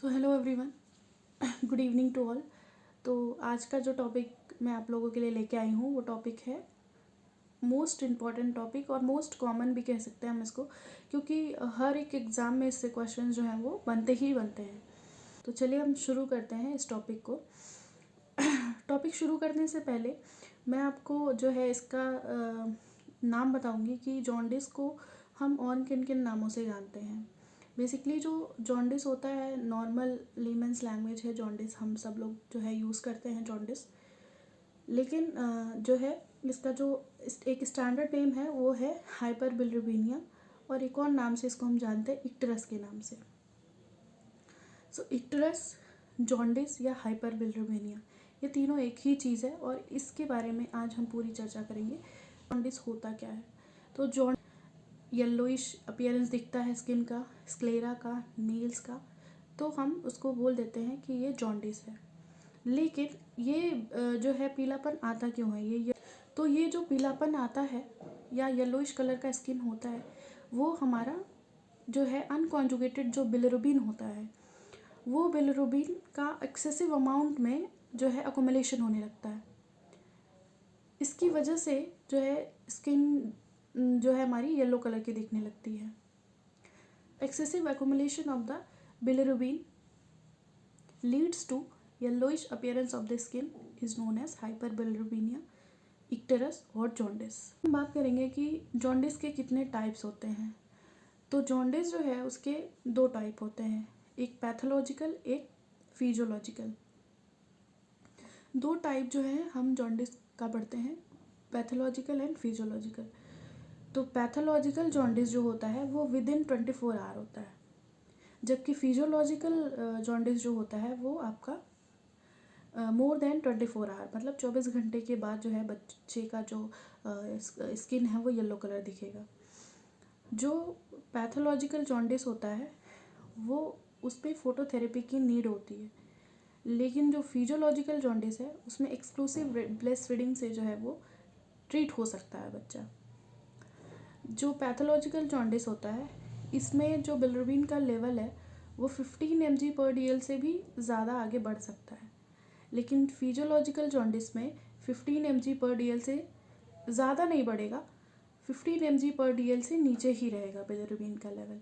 So hello everyone, good evening to all. तो आज का जो टॉपिक मैं आप लोगों के लिए लेके आई हूँ वो टॉपिक है मोस्ट इम्पॉर्टेंट टॉपिक और मोस्ट कॉमन भी कह सकते हैं हम इसको, क्योंकि हर एक एग्ज़ाम में इससे क्वेश्चन जो हैं वो बनते ही बनते हैं। तो चलिए हम शुरू करते हैं इस टॉपिक को। टॉपिक शुरू करने से पहले मैं आपको जो है इसका नाम बताऊंगी कि जॉन्डिस को हम और किन किन नामों से जानते हैं। बेसिकली जो जॉन्डिस होता है, नॉर्मल लीमेंस लैंग्वेज है जॉन्डिस, हम सब लोग जो है यूज़ करते हैं जॉन्डिस। लेकिन जो है इसका जो एक स्टैंडर्ड नेम है वो है हाइपरबिलिरुबिनिया, और एक और नाम से इसको हम जानते हैं इक्टरस के नाम से। सो इक्टरस, जॉन्डिस या हाइपरबिलिरुबिनिया, ये तीनों एक ही चीज़ है और इसके बारे में आज हम पूरी चर्चा करेंगे। जॉन्डिस होता क्या है? तो येलोइश अपीयरेंस दिखता है स्किन का, स्क्लेरा का, नील्स का, तो हम उसको बोल देते हैं कि ये जॉन्डिस है। लेकिन ये जो है पीलापन आता क्यों है? तो ये जो पीलापन आता है या येलोइश कलर का स्किन होता है वो हमारा जो है अनकॉन्जुगेटेड जो बिलिरुबिन होता है, वो बिलिरुबिन का एक्सेसिव अमाउंट में जो है अकोमुलेशन होने लगता है। इसकी वजह से जो है स्किन जो है हमारी येलो कलर की दिखने लगती है। Excessive accumulation of the bilirubin leads to yellowish appearance of the skin is known as hyperbilirubinemia, icterus और जॉन्डिस। हम बात करेंगे कि जॉन्डिस के कितने टाइप्स होते हैं। तो जॉन्डिस जो है उसके दो टाइप होते हैं, एक पैथोलॉजिकल, एक फिजियोलॉजिकल। दो टाइप जो है हम जॉन्डिस का पढ़ते हैं, पैथोलॉजिकल एंड फिजियोलॉजिकल। तो पैथोलॉजिकल जॉन्डिस जो होता है वो विद इन 24 आवर होता है, जबकि फिजियोलॉजिकल जॉन्डिस जो होता है वो आपका मोर देन 24 आवर, मतलब 24 घंटे के बाद जो है बच्चे का जो स्किन है वो येलो कलर दिखेगा। जो पैथोलॉजिकल जॉन्डिस होता है वो उस पर फोटोथेरेपी की नीड होती है, लेकिन जो फिजियोलॉजिकल जॉन्डिस है उसमें एक्सक्लूसिव ब्रेस्ट फीडिंग से जो है वो ट्रीट हो सकता है बच्चा। जो पैथोलॉजिकल जॉन्डिस होता है इसमें जो बिलिरुबिन का लेवल है वो 15 mg/dl से भी ज़्यादा आगे बढ़ सकता है, लेकिन फिजियोलॉजिकल जॉन्डिस में 15 mg/dl से ज़्यादा नहीं बढ़ेगा, 15 mg/dl से नीचे ही रहेगा बिलिरुबिन का लेवल।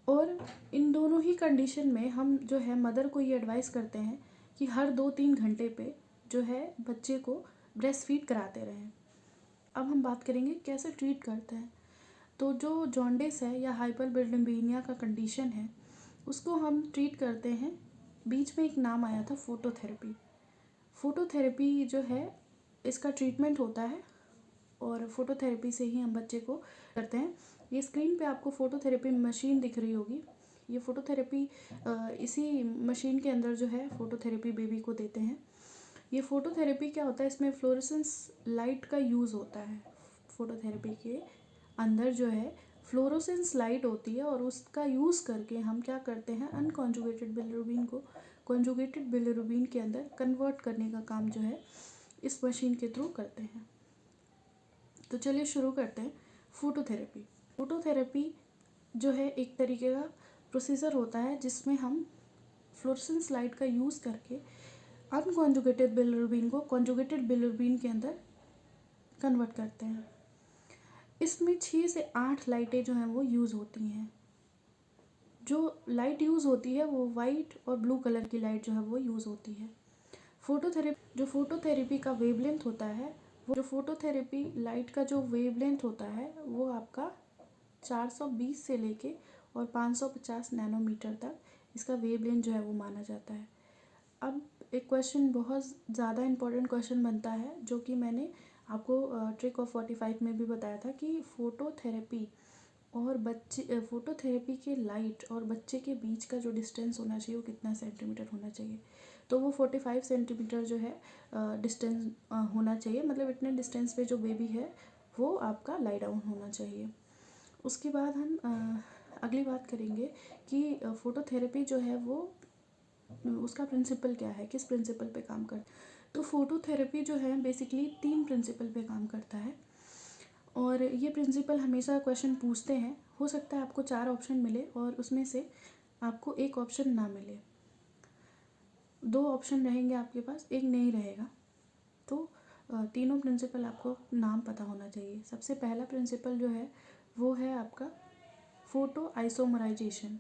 और इन दोनों ही कंडीशन में हम जो है मदर को ये एडवाइस करते हैं कि हर 2-3 घंटे पे जो है बच्चे को ब्रेस्ट फीड कराते रहें। अब हम बात करेंगे कैसे ट्रीट करते हैं। तो जो जॉन्डिस है या हाइपरबिलिरुबिनिया का कंडीशन है उसको हम ट्रीट करते हैं, बीच में एक नाम आया था फोटोथेरेपी। फोटोथेरेपी जो है इसका ट्रीटमेंट होता है और फोटोथेरेपी से ही हम बच्चे को करते हैं। ये स्क्रीन पे आपको फोटोथेरेपी मशीन दिख रही होगी, ये फोटोथेरेपी इसी मशीन के अंदर जो है फोटोथेरेपी बेबी को देते हैं। ये फोटोथेरेपी क्या होता है, इसमें फ्लोरेसेंस लाइट का यूज़ होता है। फोटोथेरेपी के अंदर जो है फ्लोरोसेंस लाइट होती है और उसका यूज़ करके हम क्या करते हैं, अनकॉन्जुगेटेड बिलिरुबिन को कॉन्जुगेटेड बिलिरुबिन के अंदर कन्वर्ट करने का काम जो है इस मशीन के थ्रू करते हैं। तो चलिए शुरू करते हैं। फोटोथेरेपी जो है एक तरीके का प्रोसीजर होता है जिसमें हम फ्लोरेसेंस लाइट का यूज़ करके अनकॉन्जुगेटेड बिलिरुबिन को कॉन्जुगेटेड बिलिरुबिन के अंदर कन्वर्ट करते हैं। इसमें 6 से 8 लाइटें जो हैं वो यूज़ होती हैं। जो लाइट यूज़ होती है वो वाइट और ब्लू कलर की लाइट जो है वो यूज़ होती है। फोटोथेरेपी का वेवलेंथ होता है, वो जो फोटोथेरेपी लाइट का जो वेवलेंथ होता है वो आपका 420 से लेके और 550 नैनोमीटर तक इसका वेवलेंथ जो है वो माना जाता है। अब एक क्वेश्चन बहुत ज़्यादा इम्पोर्टेंट क्वेश्चन बनता है जो कि मैंने आपको ट्रिक ऑफ 45 में भी बताया था कि फोटोथेरेपी के लाइट और बच्चे के बीच का जो डिस्टेंस होना चाहिए वो कितना सेंटीमीटर होना चाहिए। तो वो 45 सेंटीमीटर जो है डिस्टेंस होना चाहिए, मतलब इतने डिस्टेंस पे जो बेबी है वो आपका लाई डाउन होना चाहिए। उसके बाद हम अगली बात करेंगे कि फोटोथेरेपी जो है वो उसका प्रिंसिपल क्या है, किस प्रिंसिपल पे काम करता है। तो फोटोथेरेपी जो है बेसिकली 3 प्रिंसिपल पे काम करता है और ये प्रिंसिपल हमेशा क्वेश्चन पूछते हैं। हो सकता है आपको 4 ऑप्शन मिले और उसमें से आपको एक ऑप्शन ना मिले, 2 ऑप्शन रहेंगे आपके पास, एक नहीं रहेगा, तो तीनों प्रिंसिपल आपको नाम पता होना चाहिए। सबसे पहला प्रिंसिपल जो है वो है आपका फ़ोटो आइसोमराइजेशन।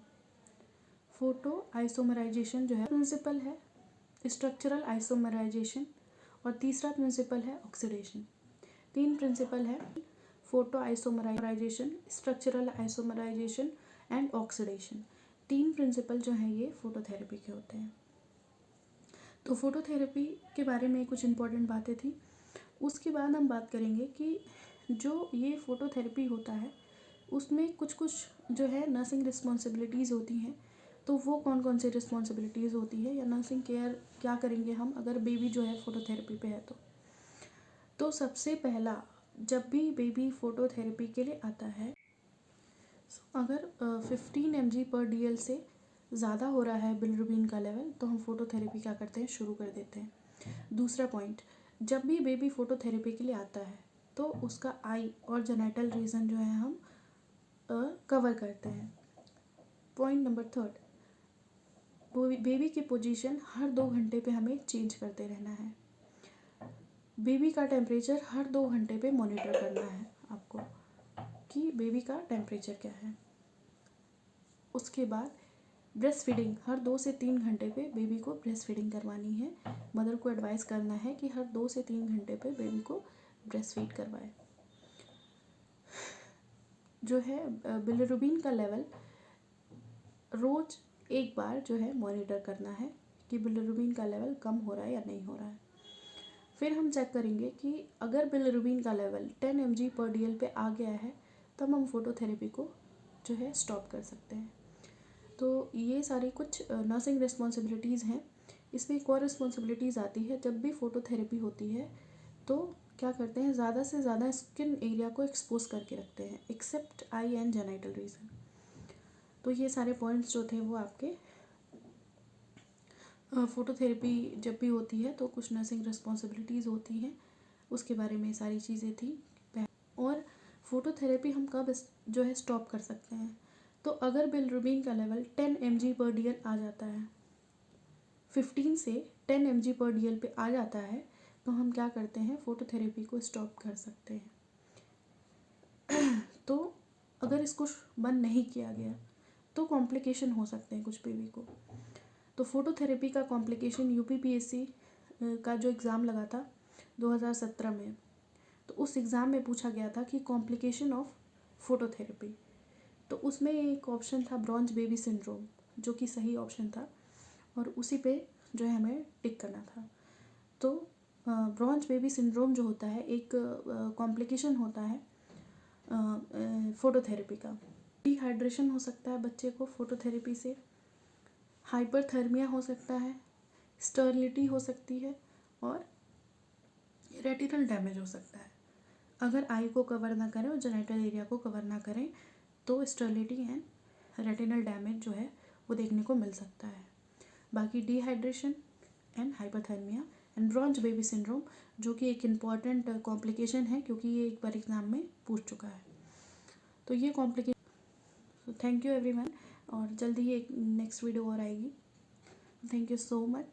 फ़ोटो आइसोमराइजेशन जो है प्रिंसिपल है स्ट्रक्चरल आइसोमराइजेशन, और तीसरा प्रिंसिपल है ऑक्सीडेशन। 3 प्रिंसिपल है photo isomerisation, structural isomerisation and oxidation. 3 principle जो हैं ये फोटोथेरेपी के होते हैं। तो फोटोथेरेपी के बारे में कुछ इम्पोर्टेंट बातें थी। उसके बाद हम बात करेंगे कि जो ये फोटोथेरेपी होता है उसमें कुछ कुछ जो है नर्सिंग रिस्पॉन्सिबिलिटीज़ होती हैं। तो वो कौन कौन सी रिस्पॉन्सिबिलिटीज़ होती है या नर्सिंग केयर क्या करेंगे हम अगर बेबी जो है फोटोथेरेपी पे है तो सबसे पहला, जब भी बेबी फोटोथेरेपी के लिए आता है, अगर 15 mg/dl से ज़्यादा हो रहा है बिलिरुबिन का लेवल, तो हम फोटोथेरेपी क्या करते हैं, शुरू कर देते हैं। दूसरा पॉइंट, जब भी बेबी फोटोथेरेपी के लिए आता है तो उसका आई और जेनिटल रीजन जो है हम कवर करते हैं। पॉइंट नंबर 3, बेबी की पोजीशन हर 2 घंटे पे हमें चेंज करते रहना है। बेबी का टेम्परेचर हर 2 घंटे पे मॉनिटर करना है आपको कि बेबी का टेम्परेचर क्या है। उसके बाद ब्रेस्ट फीडिंग, हर 2 से 3 घंटे पे बेबी को ब्रेस्ट फीडिंग करवानी है। मदर को एडवाइस करना है कि हर 2 से 3 घंटे पे बेबी को ब्रेस्ट फीड करवाए। जो है बिलिरुबिन का लेवल रोज़ एक बार जो है मॉनिटर करना है कि बिलिरुबिन का लेवल कम हो रहा है या नहीं हो रहा है। फिर हम चेक करेंगे कि अगर बिलिरुबिन का लेवल 10 mg/dl पे आ गया है तब हम फोटोथेरेपी को जो है स्टॉप कर सकते हैं। तो ये सारी कुछ नर्सिंग रिस्पॉन्सिबिलिटीज़ हैं। इसमें एक और रिस्पॉन्सिबिलिटीज़ आती है, जब भी फोटोथेरेपी होती है तो क्या करते हैं, ज़्यादा से ज़्यादा स्किन एरिया को एक्सपोज करके रखते हैं except eye and genital region. तो ये सारे पॉइंट्स जो थे वो आपके फ़ोटोथेरेपी जब भी होती है तो कुछ नर्सिंग रिस्पॉन्सिबिलिटीज़ होती हैं, उसके बारे में सारी चीज़ें थी। और फ़ोटोथेरेपी हम कब जो है स्टॉप कर सकते हैं, तो अगर बिलिरुबिन का लेवल 10 mg/dl आ जाता है, 15 से 10 mg/dl पे आ जाता है, तो हम क्या करते हैं, फ़ोटोथेरेपी को स्टॉप कर सकते हैं। तो अगर इसको बंद नहीं किया गया तो कॉम्प्लिकेशन हो सकते हैं कुछ बेबी को। तो फोटोथेरेपी का कॉम्प्लिकेशन यूपीपीएससी का जो एग्ज़ाम लगा था 2017 में, तो उस एग्ज़ाम में पूछा गया था कि कॉम्प्लिकेशन ऑफ फोटोथेरेपी, तो उसमें एक ऑप्शन था ब्रॉन्ज बेबी सिंड्रोम, जो कि सही ऑप्शन था और उसी पे जो है हमें टिक करना था। तो ब्रॉन्ज बेबी सिंड्रोम जो होता है एक कॉम्प्लिकेशन होता है फोटोथेरेपी का। डिहाइड्रेशन हो सकता है बच्चे को फोटोथेरेपी से, हाइपरथर्मिया हो सकता है, स्टर्लिटी हो सकती है और रेटिनल डैमेज हो सकता है। अगर आई को कवर ना करें और जेनिटल एरिया को कवर ना करें तो स्टर्लिटी एंड रेटिनल डैमेज जो है वो देखने को मिल सकता है। बाकी dehydration and hyperthermia and bronze baby syndrome जो कि एक इम्पॉर्टेंट कॉम्प्लिकेशन है क्योंकि ये एक बार एग्ज़ाम में पूछ चुका है। तो ये कॉम्प्लिकेशन। थैंक यू एवरीवन, और जल्दी ही एक नेक्स्ट वीडियो और आएगी। Thank you so much.